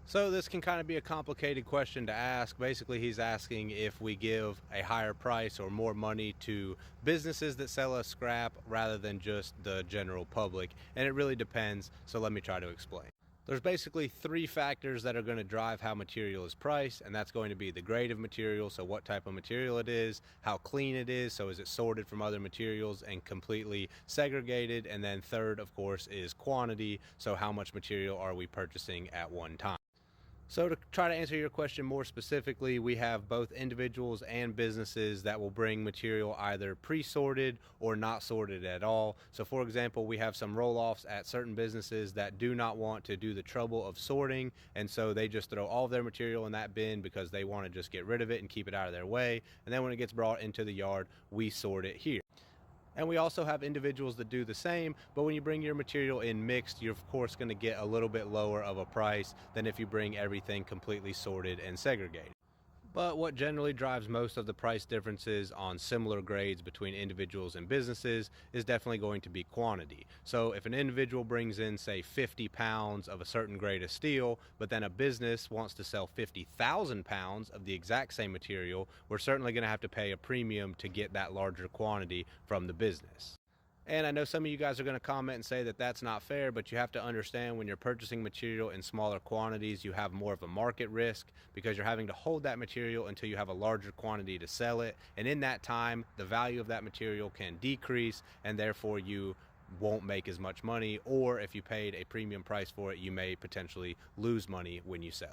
So this can kind of be a complicated question to ask. Basically, he's asking if we give a higher price or more money to businesses that sell us scrap rather than just the general public. And it really depends. So let me try to explain. There's basically three factors that are going to drive how material is priced, and that's going to be the grade of material, so what type of material it is, how clean it is, so is it sorted from other materials and completely segregated, and then third, of course, is quantity, so how much material are we purchasing at one time. So to try to answer your question more specifically, we have both individuals and businesses that will bring material either pre-sorted or not sorted at all. So for example, we have some roll-offs at certain businesses that do not want to do the trouble of sorting, and so they just throw all of their material in that bin because they want to just get rid of it and keep it out of their way. And then when it gets brought into the yard, we sort it here. And we also have individuals that do the same, but when you bring your material in mixed, you're of course going to get a little bit lower of a price than if you bring everything completely sorted and segregated. But what generally drives most of the price differences on similar grades between individuals and businesses is definitely going to be quantity. So if an individual brings in, say, 50 pounds of a certain grade of steel, but then a business wants to sell 50,000 pounds of the exact same material, we're certainly going to have to pay a premium to get that larger quantity from the business. And I know some of you guys are going to comment and say that that's not fair, but you have to understand when you're purchasing material in smaller quantities, you have more of a market risk because you're having to hold that material until you have a larger quantity to sell it. And in that time, the value of that material can decrease and therefore you won't make as much money. Or if you paid a premium price for it, you may potentially lose money when you sell.